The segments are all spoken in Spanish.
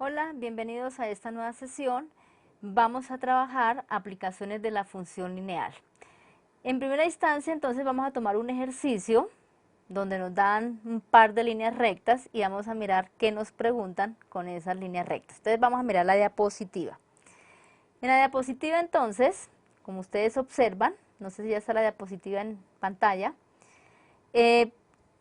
Hola, bienvenidos a esta nueva sesión. Vamos a trabajar aplicaciones de la función lineal. En primera instancia, entonces vamos a tomar un ejercicio donde nos dan un par de líneas rectas y vamos a mirar qué nos preguntan con esas líneas rectas. Entonces vamos a mirar la diapositiva. En la diapositiva entonces, como ustedes observan, no sé si ya está la diapositiva en pantalla,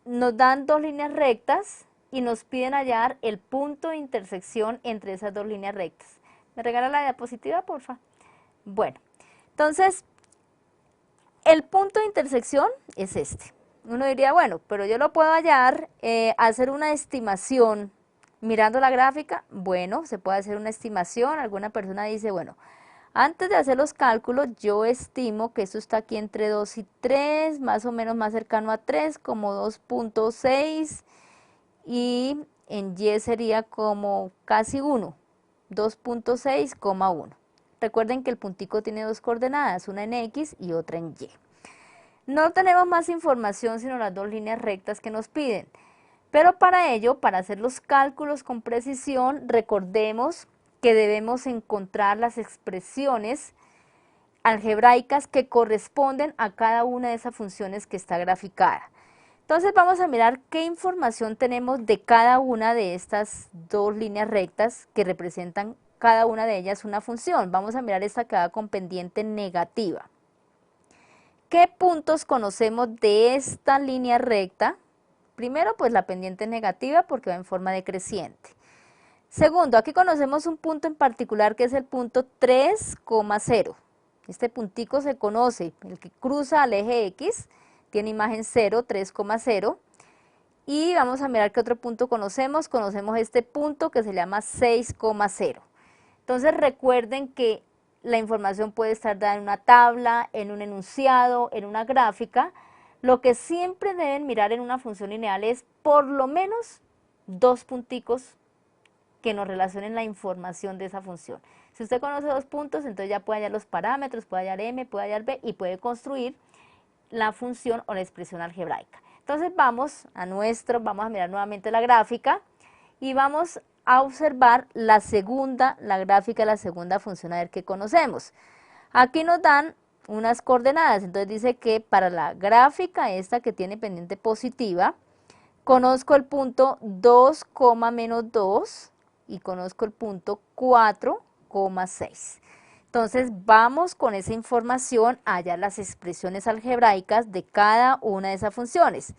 nos dan dos líneas rectas y nos piden hallar el punto de intersección entre esas dos líneas rectas. ¿Me regala la diapositiva, porfa? Bueno, entonces, el punto de intersección es este. Uno diría, bueno, pero yo lo puedo hallar, hacer una estimación mirando la gráfica. Bueno, se puede hacer una estimación. Alguna persona dice, bueno, antes de hacer los cálculos, yo estimo que esto está aquí entre 2 y 3, más o menos más cercano a 3, como 2.6, y en Y sería como casi 1, 2.6,1. Recuerden que el puntico tiene dos coordenadas, una en X y otra en Y. No tenemos más información sino las dos líneas rectas que nos piden. Pero para ello, para hacer los cálculos con precisión, recordemos que debemos encontrar las expresiones algebraicas que corresponden a cada una de esas funciones que está graficada. Entonces vamos a mirar qué información tenemos de cada una de estas dos líneas rectas que representan cada una de ellas una función. Vamos a mirar esta que va con pendiente negativa. ¿Qué puntos conocemos de esta línea recta? Primero, pues la pendiente negativa porque va en forma decreciente. Segundo, aquí conocemos un punto en particular que es el punto 3,0. Este puntico se conoce, el que cruza al eje X, tiene imagen 0, 3,0. Y vamos a mirar qué otro punto conocemos. Conocemos este punto que se llama 6,0. Entonces recuerden que la información puede estar dada en una tabla, en un enunciado, en una gráfica. Lo que siempre deben mirar en una función lineal es por lo menos dos punticos que nos relacionen la información de esa función. Si usted conoce dos puntos, entonces ya puede hallar los parámetros, puede hallar M, puede hallar B y puede construir la función o la expresión algebraica. Entonces vamos a mirar nuevamente la gráfica y vamos a observar la gráfica de la segunda función a ver qué conocemos. Aquí nos dan unas coordenadas, entonces dice que para la gráfica esta que tiene pendiente positiva, conozco el punto 2, menos 2 y conozco el punto 4,6. Entonces vamos con esa información a hallar las expresiones algebraicas de cada una de esas funciones.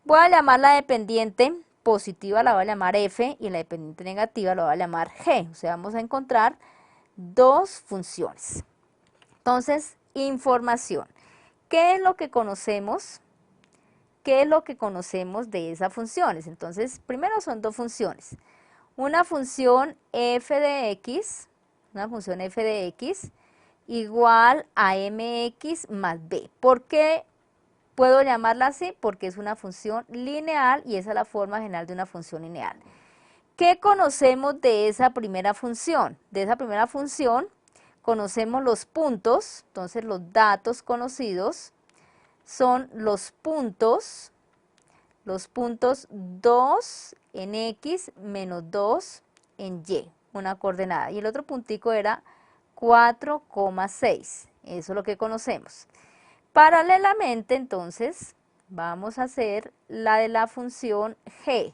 Voy a llamar la dependiente positiva, la voy a llamar F, y la dependiente negativa la voy a llamar G. O sea, vamos a encontrar dos funciones. Entonces, información. ¿Qué es lo que conocemos? ¿Qué es lo que conocemos de esas funciones? Entonces, primero son dos funciones. Una función f de x, igual a mx más b. ¿Por qué puedo llamarla así? Porque es una función lineal y esa es la forma general de una función lineal. ¿Qué conocemos de esa primera función? De esa primera función conocemos los puntos, entonces los datos conocidos son los puntos 2 en X menos 2 en Y, una coordenada. Y el otro puntico era 4,6, eso es lo que conocemos. Paralelamente, entonces, vamos a hacer la de la función G.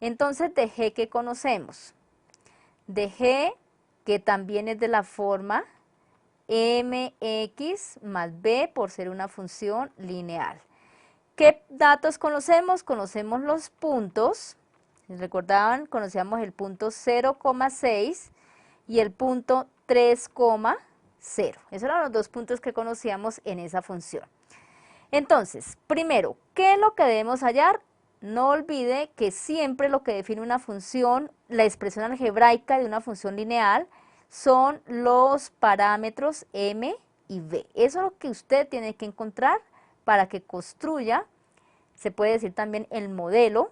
Entonces, de G, ¿qué conocemos? De G, que también es de la forma mx más b por ser una función lineal. ¿Qué datos conocemos? Conocemos los puntos. ¿Recordaban? Conocíamos el punto 0,6 y el punto 3,0. Esos eran los dos puntos que conocíamos en esa función. Entonces, primero, ¿qué es lo que debemos hallar? No olvide que siempre lo que define una función, la expresión algebraica de una función lineal, son los parámetros m y b. Eso es lo que usted tiene que encontrar para que construya, se puede decir también el modelo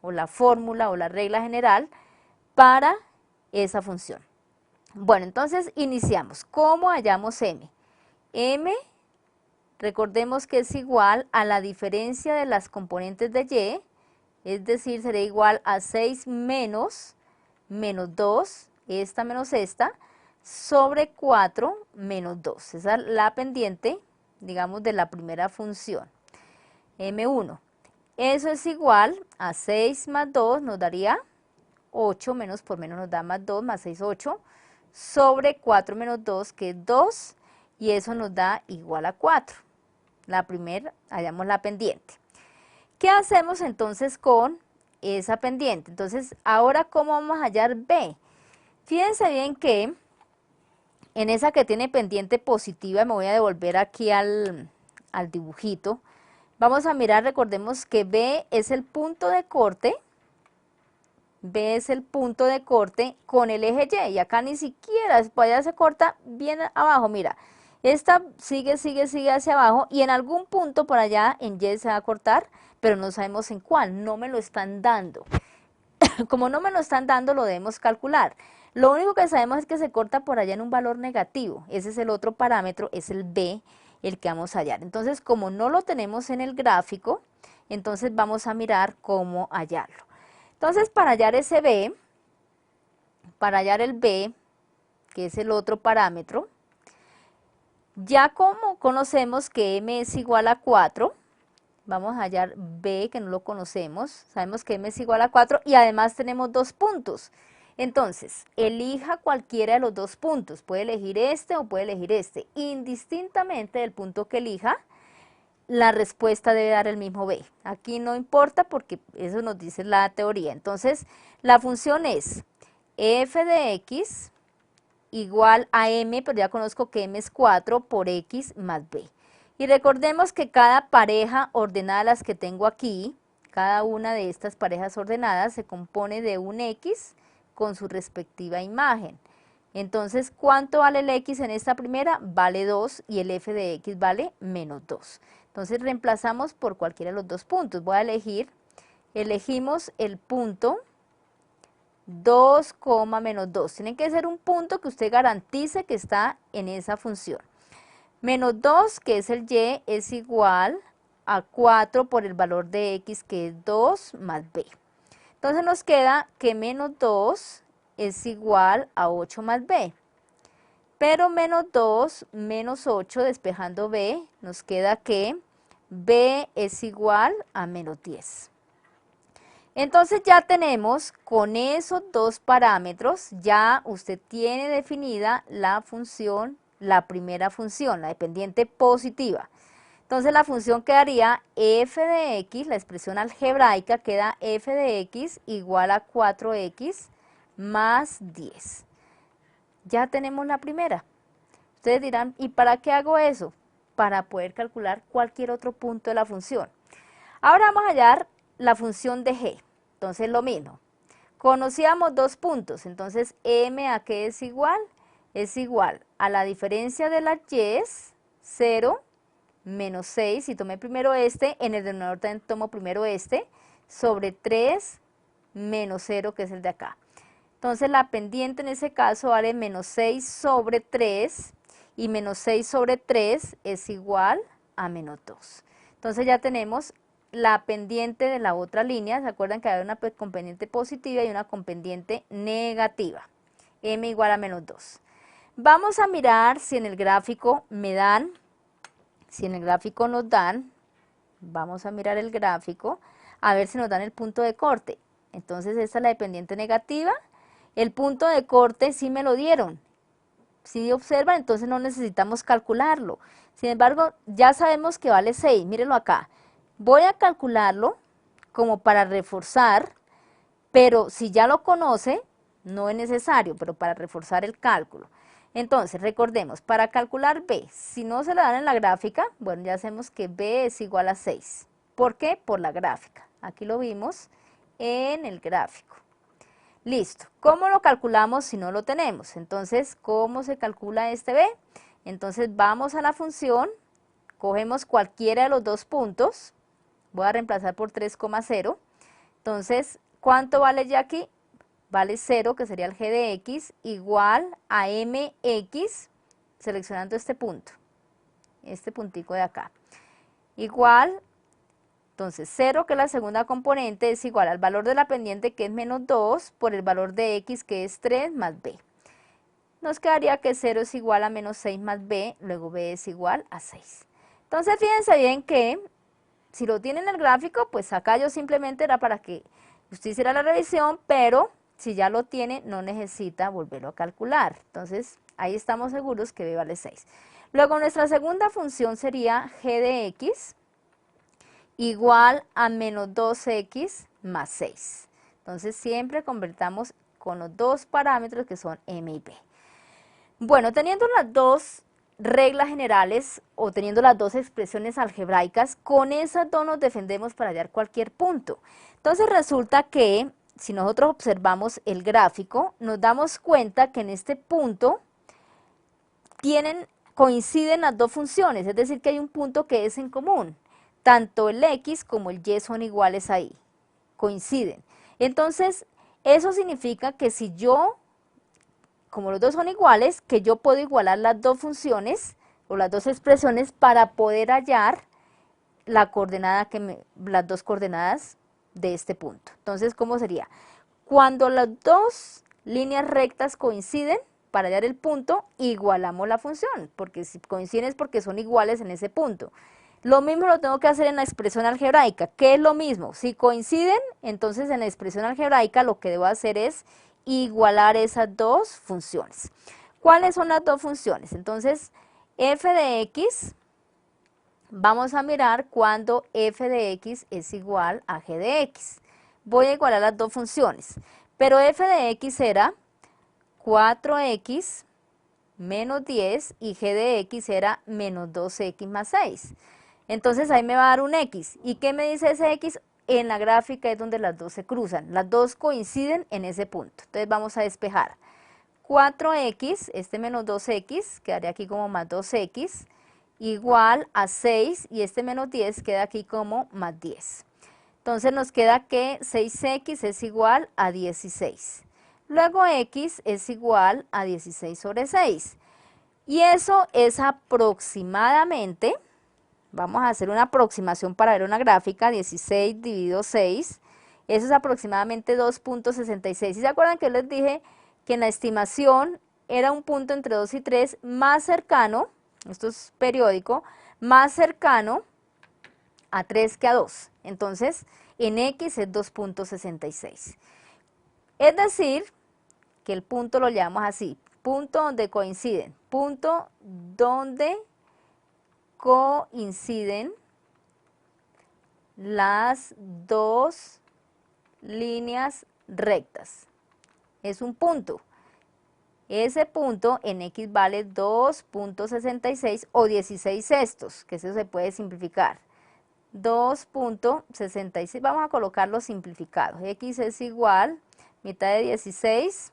o la fórmula o la regla general para esa función. Bueno, entonces iniciamos. ¿Cómo hallamos m? M, recordemos que es igual a la diferencia de las componentes de y, es decir, será igual a 6 menos menos 2, esta menos esta, sobre 4 menos 2. Esa es la pendiente, digamos, de la primera función. M1. Eso es igual a 6 más 2 nos daría 8, menos por menos nos da más 2, más 6, 8, sobre 4 menos 2, que es 2, y eso nos da igual a 4. La primera, hallamos la pendiente. ¿Qué hacemos entonces con esa pendiente? Entonces, ahora, ¿cómo vamos a hallar B? Fíjense bien que en esa que tiene pendiente positiva, me voy a devolver aquí al dibujito. Vamos a mirar, recordemos que B es el punto de corte. B es el punto de corte con el eje Y, y acá ni siquiera, allá se corta bien abajo, mira, esta sigue hacia abajo y en algún punto por allá en Y se va a cortar, pero no sabemos en cuál, no me lo están dando. Como no me lo están dando, lo debemos calcular. Lo único que sabemos es que se corta por allá en un valor negativo, ese es el otro parámetro, es el B, el que vamos a hallar. Entonces, como no lo tenemos en el gráfico, entonces vamos a mirar cómo hallarlo. Entonces, para hallar ese B, para hallar el B, que es el otro parámetro, ya como conocemos que M es igual a 4, vamos a hallar B, que no lo conocemos, sabemos que M es igual a 4 y además tenemos 2 puntos. Entonces, elija cualquiera de los 2 puntos, puede elegir este o puede elegir este, indistintamente del punto que elija, la respuesta debe dar el mismo B. Aquí no importa porque eso nos dice la teoría. Entonces, la función es f de x igual a m, pero ya conozco que m es 4 por x más b. Y recordemos que cada pareja ordenada de las que tengo aquí, cada una de estas parejas ordenadas se compone de un x con su respectiva imagen. Entonces, ¿cuánto vale el x en esta primera? Vale 2 y el f de x vale menos 2. Entonces, reemplazamos por cualquiera de los 2 puntos. Voy a elegimos el punto 2, menos 2. Tiene que ser un punto que usted garantice que está en esa función. Menos 2, que es el y, es igual a 4 por el valor de x, que es 2 más b. Entonces, nos queda que menos 2 es igual a 8 más b. Pero menos 2 menos 8, despejando b, nos queda que b es igual a menos 10. Entonces ya tenemos con esos 2 parámetros, ya usted tiene definida la función, la primera función, la dependiente positiva. Entonces la función quedaría f de x, la expresión algebraica queda f de x igual a 4x más 10. Ya tenemos la primera. Ustedes dirán, ¿y para qué hago eso? Para poder calcular cualquier otro punto de la función. Ahora vamos a hallar la función de g. Entonces lo mismo. Conocíamos 2 puntos, entonces m a qué es igual? Es igual a la diferencia de las y, 0, menos 6, si tomé primero este, en el denominador también tomo primero este, sobre 3 menos 0, que es el de acá. Entonces la pendiente en ese caso vale menos 6 sobre 3, y menos 6 sobre 3 es igual a menos 2. Entonces ya tenemos la pendiente de la otra línea. ¿Se acuerdan que hay una con pendiente positiva y una con pendiente negativa? M igual a menos 2. Vamos a mirar si en el gráfico me dan, si en el gráfico nos dan, vamos a mirar el gráfico, a ver si nos dan el punto de corte. Entonces esta es la de pendiente negativa. El punto de corte sí me lo dieron. Si observan, entonces no necesitamos calcularlo. Sin embargo, ya sabemos que vale 6, mírenlo acá. Voy a calcularlo como para reforzar, pero si ya lo conoce, no es necesario, pero para reforzar el cálculo. Entonces, recordemos, para calcular B, si no se la dan en la gráfica, bueno, ya sabemos que B es igual a 6. ¿Por qué? Por la gráfica. Aquí lo vimos en el gráfico. Listo. ¿Cómo lo calculamos si no lo tenemos? Entonces, ¿cómo se calcula este B? Entonces, vamos a la función, cogemos cualquiera de los 2 puntos, voy a reemplazar por 3,0. Entonces, ¿cuánto vale ya aquí? Vale 0, que sería el g de x, igual a mx, seleccionando este punto, este puntico de acá, igual Entonces 0, que es la segunda componente, es igual al valor de la pendiente, que es menos 2, por el valor de x, que es 3, más b. Nos quedaría que 0 es igual a menos 6 más b, luego b es igual a 6. Entonces fíjense bien que si lo tienen en el gráfico, pues acá yo simplemente era para que usted hiciera la revisión, pero si ya lo tiene, no necesita volverlo a calcular. Entonces ahí estamos seguros que b vale 6. Luego nuestra segunda función sería g de x igual a menos 2x más 6. Entonces siempre convertamos con los dos parámetros que son m y b. Bueno, teniendo las dos reglas generales o teniendo las dos expresiones algebraicas, con esas dos nos defendemos para hallar cualquier punto. Entonces resulta que si nosotros observamos el gráfico, nos damos cuenta que en este punto coinciden las dos funciones, es decir, que hay un punto que es en común. Tanto el x como el y son iguales ahí, coinciden. Entonces, eso significa que si yo, como los dos son iguales, que yo puedo igualar las dos funciones o las dos expresiones para poder hallar la coordenada las dos coordenadas de este punto. Entonces, ¿cómo sería? Cuando las dos líneas rectas coinciden, para hallar el punto, igualamos la función, porque si coinciden es porque son iguales en ese punto. Lo mismo lo tengo que hacer en la expresión algebraica. ¿Qué es lo mismo? Si coinciden, entonces en la expresión algebraica lo que debo hacer es igualar esas dos funciones. ¿Cuáles son las dos funciones? Entonces, f de x, vamos a mirar cuando f de x es igual a g de x. Voy a igualar las dos funciones, pero f de x era 4x menos 10 y g de x era menos 2x más 6. Entonces ahí me va a dar un x. ¿Y qué me dice ese x? En la gráfica es donde las dos se cruzan. Las dos coinciden en ese punto. Entonces vamos a despejar. 4x, este menos 2x, quedaría aquí como más 2x, igual a 6, y este menos 10 queda aquí como más 10. Entonces nos queda que 6x es igual a 16. Luego x es igual a 16 sobre 6. Y eso es aproximadamente, vamos a hacer una aproximación para ver una gráfica, 16 dividido 6, eso es aproximadamente 2.66. ¿Sí se acuerdan que les dije que en la estimación era un punto entre 2 y 3 más cercano, esto es periódico, más cercano a 3 que a 2? Entonces, en x es 2.66. Es decir, que el punto lo llamamos así, punto donde coinciden, punto donde coinciden las dos líneas rectas. Es un punto. Ese punto en x vale 2.66 o 16 sextos, que eso se puede simplificar. 2.66, vamos a colocarlo simplificado. X es igual, mitad de 16,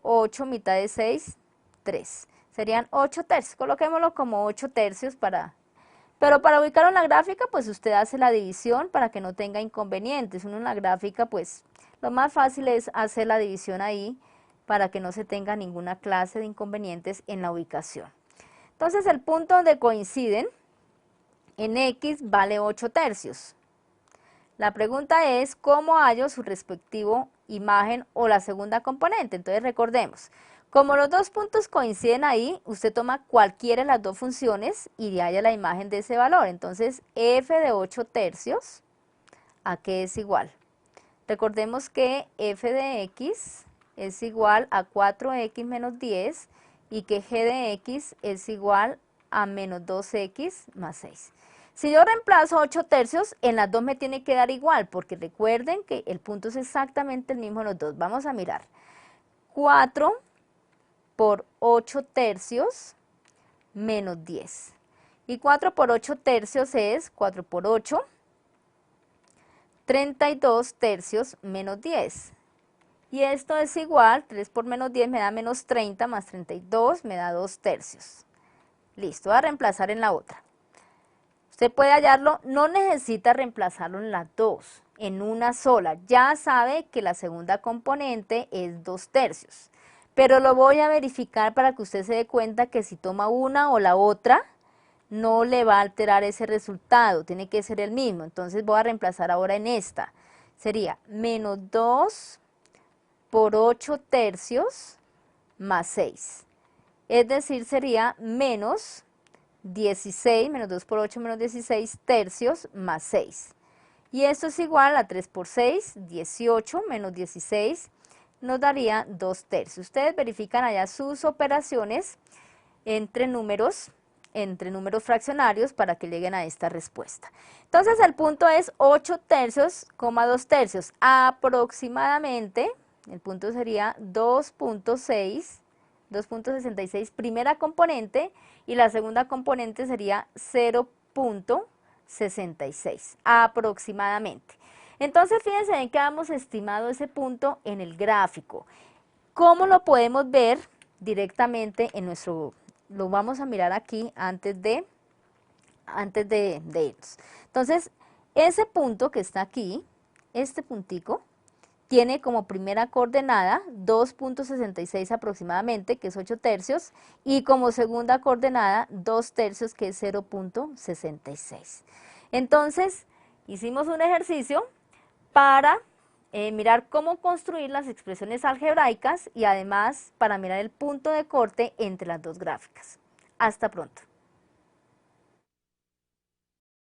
8, mitad de 6, 3. Serían 8 tercios, coloquémoslo como 8 tercios pero para ubicarlo en la gráfica, pues usted hace la división para que no tenga inconvenientes. Uno en la gráfica, pues lo más fácil es hacer la división ahí para que no se tenga ninguna clase de inconvenientes en la ubicación. Entonces el punto donde coinciden en x vale 8 tercios. La pregunta es, ¿cómo hallo su respectivo imagen o la segunda componente? Entonces recordemos, como los dos puntos coinciden ahí, usted toma cualquiera de las dos funciones y halla la imagen de ese valor. Entonces, f de 8 tercios, ¿a qué es igual? Recordemos que f de x es igual a 4x menos 10 y que g de x es igual a menos 2x más 6. Si yo reemplazo 8 tercios, en las dos me tiene que dar igual, porque recuerden que el punto es exactamente el mismo en los dos. Vamos a mirar. 4 por 8 tercios menos 10. Y 4 por 8 tercios es 4 por 8, 32 tercios menos 10. Y esto es igual, 3 por menos 10 me da menos 30, más 32 me da 2 tercios. Listo, voy a reemplazar en la otra. Usted puede hallarlo, no necesita reemplazarlo en las dos, en una sola. Ya sabe que la segunda componente es 2 tercios. Pero lo voy a verificar para que usted se dé cuenta que si toma una o la otra, no le va a alterar ese resultado, tiene que ser el mismo. Entonces voy a reemplazar ahora en esta. Sería menos 2 por 8 tercios más 6. Es decir, sería menos 16, menos 2 por 8 menos 16 tercios más 6. Y esto es igual a 3 por 6, 18 menos 16, nos daría 2 tercios. Ustedes verifican allá sus operaciones entre números fraccionarios para que lleguen a esta respuesta. Entonces el punto es 8 tercios, 2 tercios. Aproximadamente, el punto sería 2.66 primera componente y la segunda componente sería 0.66 aproximadamente. Entonces fíjense en que hemos estimado ese punto en el gráfico. ¿Cómo lo podemos ver directamente en nuestro? Lo vamos a mirar aquí antes de irnos. Entonces, ese punto que está aquí, este puntico, tiene como primera coordenada 2.66 aproximadamente, que es 8 tercios, y como segunda coordenada 2 tercios, que es 0.66. Entonces, hicimos un ejercicio para mirar cómo construir las expresiones algebraicas y además para mirar el punto de corte entre las dos gráficas. Hasta pronto.